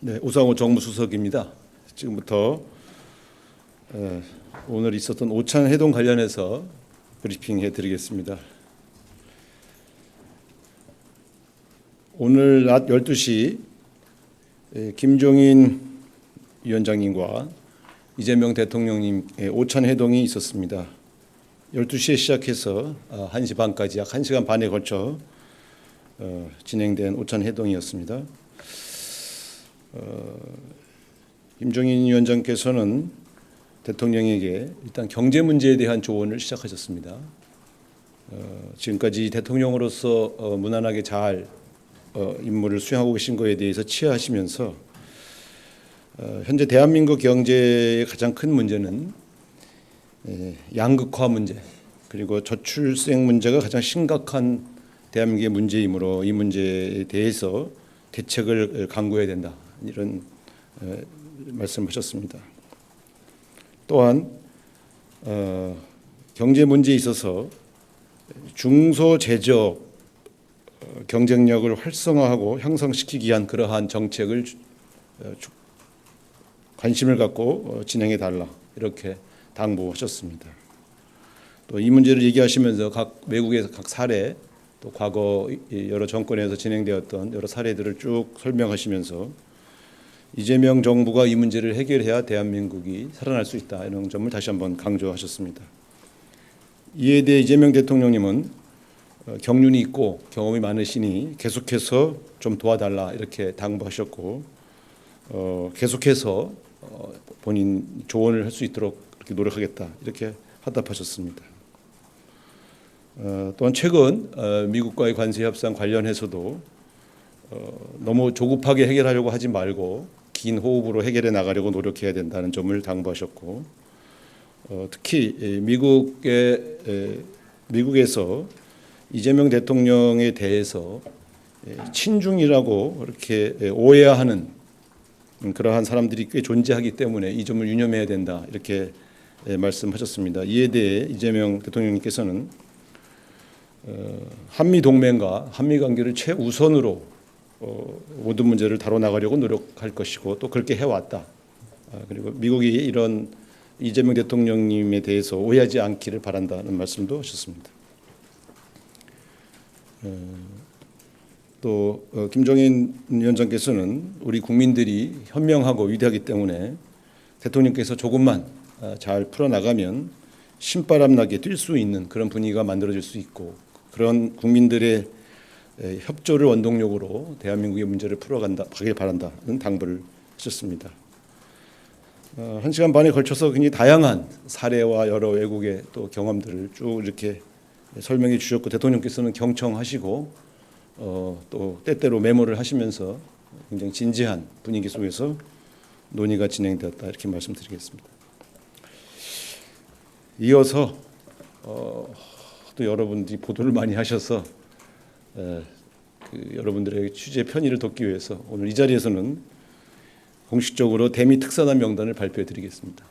네, 우상호 정무수석입니다. 지금부터 오늘 있었던 오찬 회동 관련해서 브리핑해 드리겠습니다. 오늘 낮 12시 김종인 위원장님과 이재명 대통령님의 오찬 회동이 있었습니다. 12시에 시작해서 1시 반까지 약 1시간 반에 걸쳐 진행된 오찬 회동이었습니다. 김종인 위원장께서는 대통령에게 일단 경제 문제에 대한 조언을 시작하셨습니다. 지금까지 대통령으로서 무난하게 잘 임무를 수행하고 계신 것에 대해서 치하하시면서 현재 대한민국 경제의 가장 큰 문제는 양극화 문제 그리고 저출생 문제가 가장 심각한 대한민국의 문제이므로 이 문제에 대해서 대책을 강구해야 된다. 이런 말씀하셨습니다. 또한 경제 문제에 있어서 중소제조업 경쟁력을 활성화하고 향상시키기 위한 그러한 정책을 관심을 갖고 진행해 달라 이렇게 당부하셨습니다. 또 이 문제를 얘기하시면서 각 외국의 각 사례 또 과거 여러 정권에서 진행되었던 여러 사례들을 쭉 설명하시면서 이재명 정부가 이 문제를 해결해야 대한민국이 살아날 수 있다 이런 점을 다시 한번 강조하셨습니다. 이에 대해 이재명 대통령님은 경륜이 있고 경험이 많으시니 계속해서 좀 도와달라 이렇게 당부하셨고 계속해서 본인 조언을 할 수 있도록 이렇게 노력하겠다 이렇게 화답하셨습니다. 또한 최근 미국과의 관세 협상 관련해서도 너무 조급하게 해결하려고 하지 말고 긴 호흡으로 해결해 나가려고 노력해야 된다는 점을 당부하셨고 특히 미국에서 이재명 대통령에 대해서 친중이라고 이렇게 오해하는 그러한 사람들이 꽤 존재하기 때문에 이 점을 유념해야 된다 이렇게 말씀하셨습니다. 이에 대해 이재명 대통령님께서는 한미 동맹과 한미 관계를 최우선으로 모든 문제를 다뤄나가려고 노력할 것이고 또 그렇게 해왔다. 그리고 미국이 이런 이재명 대통령님에 대해서 오해하지 않기를 바란다는 말씀도 하셨습니다. 또 김종인 위원장께서는 우리 국민들이 현명하고 위대하기 때문에 대통령께서 조금만 잘 풀어나가면 신바람 나게 뛸 수 있는 그런 분위기가 만들어질 수 있고 그런 국민들의 협조를 원동력으로 대한민국의 문제를 풀어가길 바란다는 당부를 하셨습니다. 1시간 반에 걸쳐서 굉장히 다양한 사례와 여러 외국의 또 경험들을 쭉 이렇게 설명해 주셨고 대통령께서는 경청하시고 또 때때로 메모를 하시면서 굉장히 진지한 분위기 속에서 논의가 진행되었다 이렇게 말씀드리겠습니다. 이어서 또 여러분들이 보도를 많이 하셔서 여러분들의 취재 편의를 돕기 위해서 오늘 이 자리에서는 공식적으로 대미 특사단 명단을 발표해 드리겠습니다.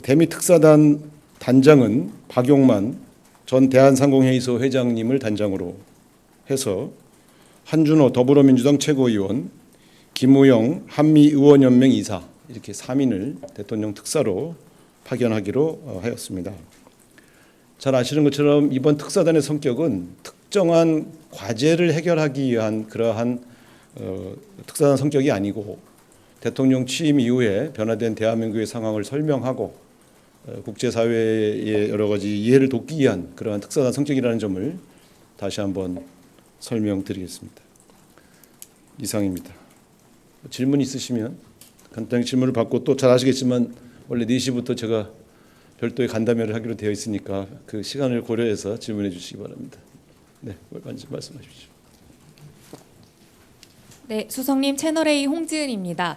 대미 특사단 단장은 박용만 전 대한상공회의소 회장님을 단장으로 해서 한준호 더불어민주당 최고위원, 김우영 한미의원연맹 이사 이렇게 3인을 대통령 특사로 파견하기로 하였습니다. 잘 아시는 것처럼 이번 특사단의 성격은 특정한 과제를 해결하기 위한 그러한 특사단 성격이 아니고 대통령 취임 이후에 변화된 대한민국의 상황을 설명하고 국제사회의 여러 가지 이해를 돕기 위한 그러한 특사단 성격이라는 점을 다시 한번 설명드리겠습니다. 이상입니다. 질문 있으시면 간단히 질문을 받고 또 잘 아시겠지만 원래 4시부터 제가 별도의 간담회를 하기로 되어 있으니까 그 시간을 고려해서 질문해 주시기 바랍니다. 네, 말씀하십시오. 네, 수석님 채널A 홍지은입니다.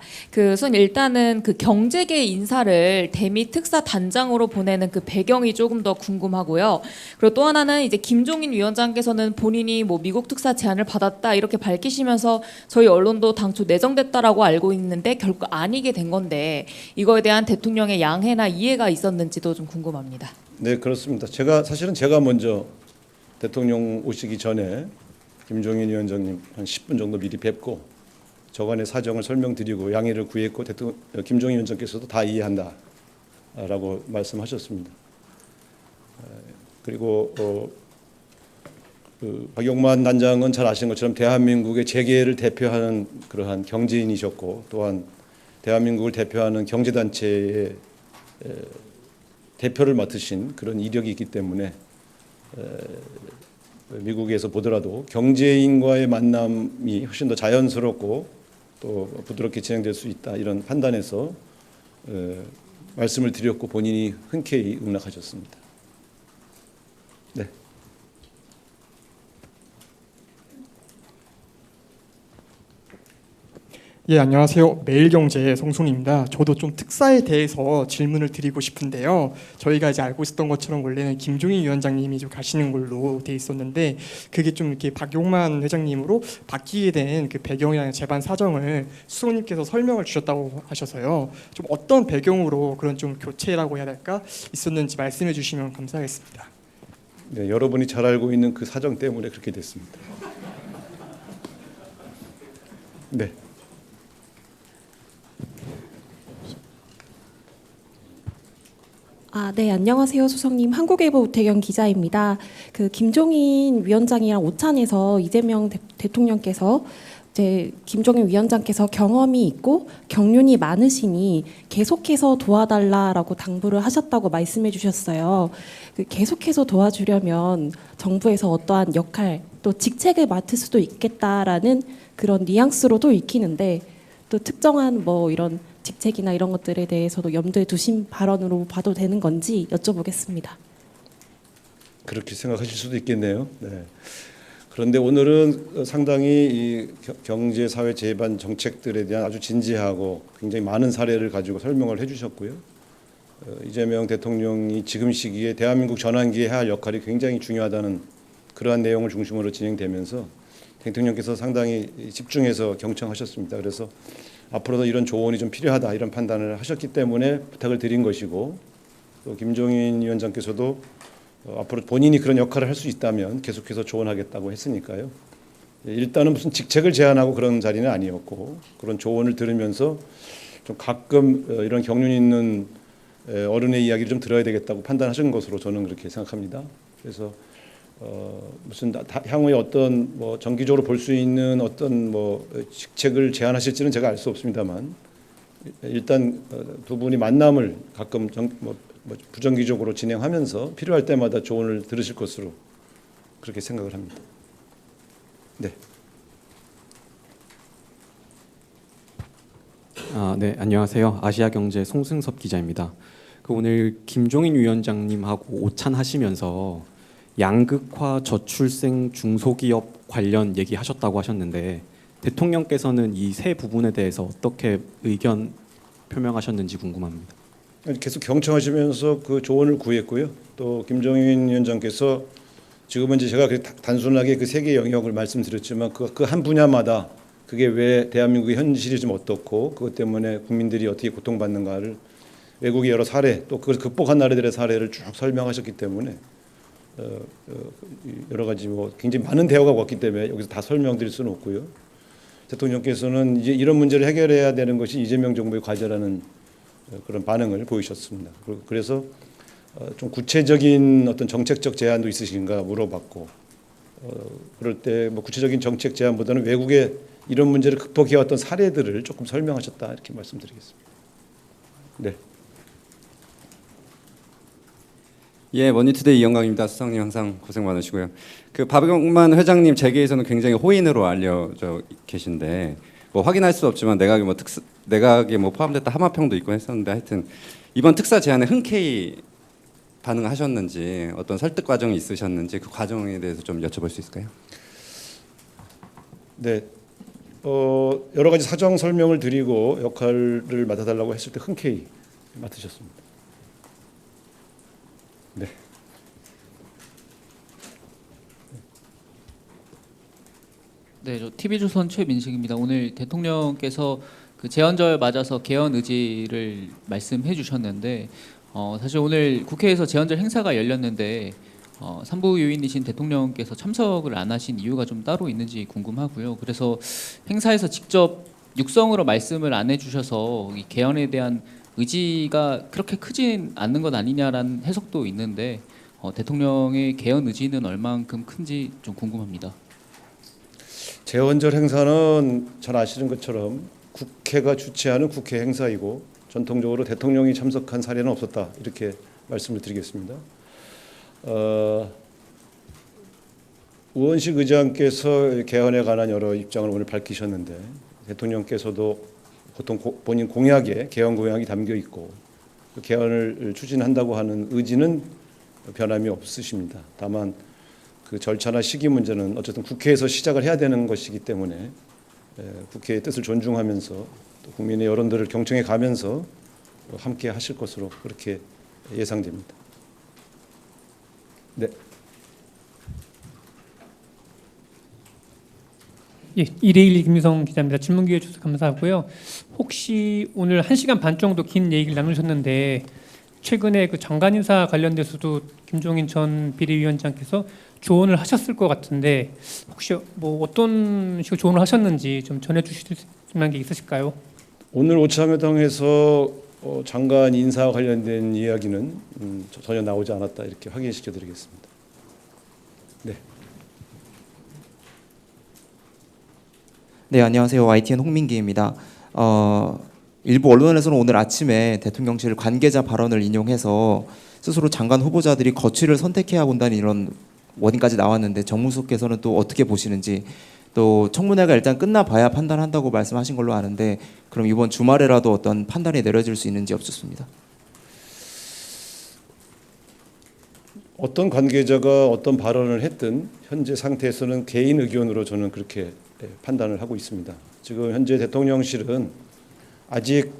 우선 일단은 경제계 인사를 대미 특사 단장으로 보내는 배경이 조금 더 궁금하고요. 그리고 또 하나는 이제 김종인 위원장께서는 본인이 미국 특사 제안을 받았다 이렇게 밝히시면서 저희 언론도 당초 내정됐다라고 알고 있는데 결국 아니게 된 건데 이거에 대한 대통령의 양해나 이해가 있었는지도 좀 궁금합니다. 네, 그렇습니다. 사실은 제가 먼저 대통령 오시기 전에 김종인 위원장님 한 10분 정도 미리 뵙고 저간의 사정을 설명드리고 양해를 구했고 김종인 위원장께서도 다 이해한다라고 말씀하셨습니다. 그리고 그 박용만 단장은 잘 아시는 것처럼 대한민국의 재계를 대표하는 그러한 경제인이셨고 또한 대한민국을 대표하는 경제단체의 대표를 맡으신 그런 이력이 있기 때문에 미국에서 보더라도 경제인과의 만남이 훨씬 더 자연스럽고 또 부드럽게 진행될 수 있다 이런 판단에서 말씀을 드렸고 본인이 흔쾌히 응낙하셨습니다. 네. 예, 안녕하세요. 매일경제의 송순입니다. 저도 좀 특사에 대해서 질문을 드리고 싶은데요. 저희가 이제 알고 있었던 것처럼 원래는 김종인 위원장님이 좀 가시는 걸로 돼 있었는데 그게 좀 이렇게 박용만 회장님으로 바뀌게 된 그 배경이나 재반 사정을 수석님께서 설명을 주셨다고 하셔서요. 좀 어떤 배경으로 그런 좀 교체라고 해야 될까 있었는지 말씀해 주시면 감사하겠습니다. 네, 여러분이 잘 알고 있는 그 사정 때문에 그렇게 됐습니다. 네. 네, 안녕하세요, 수석님. 한국일보 우태경 기자입니다. 그 김종인 위원장이랑 오찬에서 이재명 대통령께서 이제 김종인 위원장께서 경험이 있고 경륜이 많으시니 계속해서 도와달라라고 당부를 하셨다고 말씀해 주셨어요. 그 계속해서 도와주려면 정부에서 어떠한 역할 또 직책을 맡을 수도 있겠다라는 그런 뉘앙스로도 읽히는데 또 특정한 뭐 이런 직책이나 이런 것들에 대해서도 염두에 두신 발언으로 봐도 되는 건지 여쭤보겠습니다. 그렇게 생각하실 수도 있겠네요. 네. 그런데 오늘은 상당히 이 경제, 사회, 재반 정책들에 대한 아주 진지하고 굉장히 많은 사례를 가지고 설명을 해주셨고요. 이재명 대통령이 지금 시기에 대한민국 전환기에 해야 할 역할이 굉장히 중요하다는 그러한 내용을 중심으로 진행되면서 대통령께서 상당히 집중해서 경청하셨습니다. 그래서 앞으로도 이런 조언이 좀 필요하다 이런 판단을 하셨기 때문에 부탁을 드린 것이고 또 김종인 위원장께서도 앞으로 본인이 그런 역할을 할 수 있다면 계속해서 조언하겠다고 했으니까요. 일단은 무슨 직책을 제안하고 그런 자리는 아니었고 그런 조언을 들으면서 좀 가끔 이런 경륜 있는 어른의 이야기를 좀 들어야 되겠다고 판단하신 것으로 저는 그렇게 생각합니다. 그래서 무슨 향후에 어떤 뭐 정기적으로 볼 수 있는 어떤 뭐 직책을 제안하실지는 제가 알 수 없습니다만 일단 두 분이 만남을 가끔 부정기적으로 진행하면서 필요할 때마다 조언을 들으실 것으로 그렇게 생각을 합니다. 네. 네, 안녕하세요. 아시아경제 송승섭 기자입니다. 오늘 김종인 위원장님하고 오찬하시면서 양극화 저출생 중소기업 관련 얘기하셨다고 하셨는데 대통령께서는 이 세 부분에 대해서 어떻게 의견 표명하셨는지 궁금합니다. 계속 경청하시면서 그 조언을 구했고요. 또 김종인 위원장께서 지금은 이제 제가 단순하게 그 세 개의 영역을 말씀드렸지만 그 한 분야마다 그게 왜 대한민국의 현실이 좀 어떻고 그것 때문에 국민들이 어떻게 고통받는가를 외국의 여러 사례 또 그걸 극복한 나라들의 사례를 쭉 설명하셨기 때문에 여러 가지 뭐 굉장히 많은 대화가 왔기 때문에 여기서 다 설명드릴 수는 없고요. 대통령께서는 이제 이런 문제를 해결해야 되는 것이 이재명 정부의 과제라는 그런 반응을 보이셨습니다. 그래서 좀 구체적인 어떤 정책적 제안도 있으신가 물어봤고 그럴 때 뭐 구체적인 정책 제안보다는 외국의 이런 문제를 극복해왔던 사례들을 조금 설명하셨다 이렇게 말씀드리겠습니다. 네. 예, 머니투데이 이영광입니다. 수석님 항상 고생 많으시고요. 그 박용만 회장님 재계에서는 굉장히 호인으로 알려져 계신데 뭐 확인할 수 없지만 내각에 뭐 포함됐다 하마평도 있고 했었는데 하여튼 이번 특사 제안에 흔쾌히 반응하셨는지 어떤 설득 과정이 있으셨는지 그 과정에 대해서 좀 여쭤볼 수 있을까요? 네. 여러 가지 사정 설명을 드리고 역할을 맡아달라고 했을 때 흔쾌히 맡으셨습니다. 네. 네, 저 TV조선 최민식입니다. 오늘 대통령께서 그 제헌절 맞아서 개헌 의지를 말씀해 주셨는데 사실 오늘 국회에서 제헌절 행사가 열렸는데 산부요인이신 대통령께서 참석을 안 하신 이유가 좀 따로 있는지 궁금하고요. 그래서 행사에서 직접 육성으로 말씀을 안 해주셔서 이 개헌에 대한 의지가 그렇게 크진 않는 것 아니냐라는 해석도 있는데 대통령의 개헌 의지는 얼만큼 큰지 좀 궁금합니다. 제헌절 행사는 잘 아시는 것처럼 국회가 주최하는 국회 행사이고 전통적으로 대통령이 참석한 사례는 없었다 이렇게 말씀을 드리겠습니다. 우원식 의장께서 개헌에 관한 여러 입장을 오늘 밝히셨는데 대통령께서도 보통 본인 공약에 개헌 공약이 담겨 있고 그 개헌을 추진한다고 하는 의지는 변함이 없으십니다. 다만 그 절차나 시기 문제는 어쨌든 국회에서 시작을 해야 되는 것이기 때문에 국회의 뜻을 존중하면서 또 국민의 여론들을 경청해 가면서 함께 하실 것으로 그렇게 예상됩니다. 네. 예, 2대1 김유성 기자입니다. 질문 기회 주셔서 감사하고요. 혹시 오늘 1시간 반 정도 긴 얘기를 나누셨는데 최근에 그 장관 인사 관련돼서도 김종인 전 비대위원장께서 조언을 하셨을 것 같은데 혹시 뭐 어떤 식으로 조언을 하셨는지 좀 전해주실 만한 게 있으실까요? 오늘 오차회동에서 장관 인사와 관련된 이야기는 전혀 나오지 않았다 이렇게 확인시켜드리겠습니다. 네. 네, 안녕하세요. YTN 홍민기입니다. 일부 언론에서는 오늘 아침에 대통령실 관계자 발언을 인용해서 스스로 장관 후보자들이 거취를 선택해야 본다는 이런 워딩까지 나왔는데 정무수석께서는 또 어떻게 보시는지, 또 청문회가 일단 끝나봐야 판단한다고 말씀하신 걸로 아는데 그럼 이번 주말에라도 어떤 판단이 내려질 수 있는지 여쭙습니다. 어떤 관계자가 어떤 발언을 했든 현재 상태에서는 개인 의견으로 저는 그렇게 판단을 하고 있습니다. 지금 현재 대통령실은 아직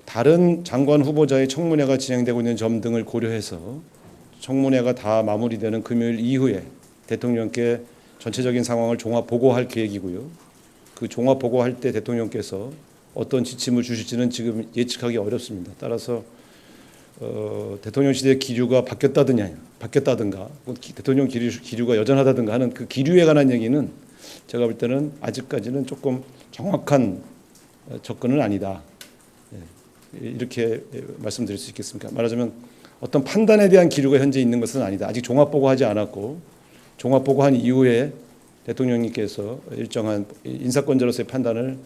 다른 장관 후보자의 청문회가 진행되고 있는 점 등을 고려해서 청문회가 다 마무리되는 금요일 이후에 대통령께 전체적인 상황을 종합 보고할 계획이고요. 그 종합 보고할 때 대통령께서 어떤 지침을 주실지는 지금 예측하기 어렵습니다. 따라서 대통령실의 기류가 바뀌었다든가 대통령 기류가 여전하다든가 하는 그 기류에 관한 얘기는 제가 볼 때는 아직까지는 조금 정확한 접근은 아니다. 이렇게 말씀드릴 수 있겠습니까? 말하자면 어떤 판단에 대한 기류가 현재 있는 것은 아니다. 아직 종합보고하지 않았고 종합보고한 이후에 대통령님께서 일정한 인사권자로서의 판단을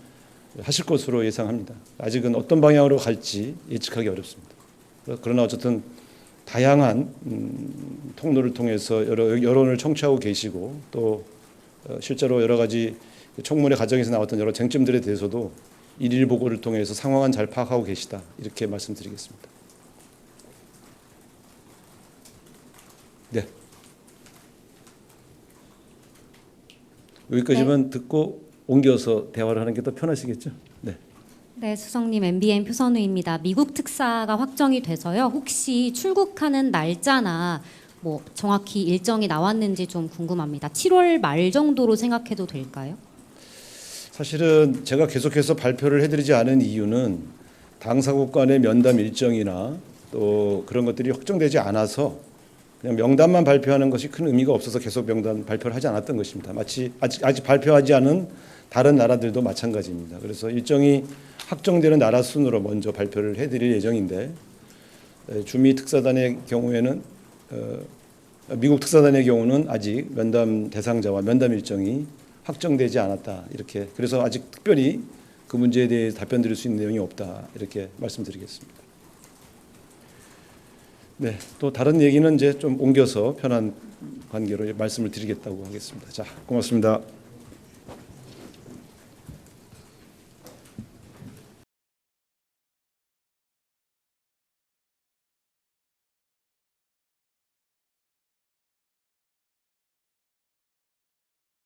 하실 것으로 예상합니다. 아직은 어떤 방향으로 갈지 예측하기 어렵습니다. 그러나 어쨌든 다양한 통로를 통해서 여론을 청취하고 계시고 또 실제로 여러 가지 청문회 과정에서 나왔던 여러 쟁점들에 대해서도 일일 보고를 통해서 상황은 잘 파악하고 계시다. 이렇게 말씀드리겠습니다. 네. 여기까지만 듣고 옮겨서 대화를 하는 게 더 편하시겠죠? 네. 네, 수석님, MBN 표선우입니다. 미국 특사가 확정이 돼서요. 혹시 출국하는 날짜나 뭐 정확히 일정이 나왔는지 좀 궁금합니다. 7월 말 정도로 생각해도 될까요? 사실은 제가 계속해서 발표를 해드리지 않은 이유는 당사국 간의 면담 일정이나 또 그런 것들이 확정되지 않아서 그냥 명단만 발표하는 것이 큰 의미가 없어서 계속 명단 발표를 하지 않았던 것입니다. 마치 아직 발표하지 않은 다른 나라들도 마찬가지입니다. 그래서 일정이 확정되는 나라 순으로 먼저 발표를 해드릴 예정인데 주미 특사단의 경우에는 미국 특사단의 경우는 아직 면담 대상자와 면담 일정이 확정되지 않았다. 이렇게 그래서 아직 특별히 그 문제에 대해 답변드릴 수 있는 내용이 없다. 이렇게 말씀드리겠습니다. 네, 또 다른 얘기는 이제 좀 옮겨서 편한 관계로 말씀을 드리겠다고 하겠습니다. 자, 고맙습니다.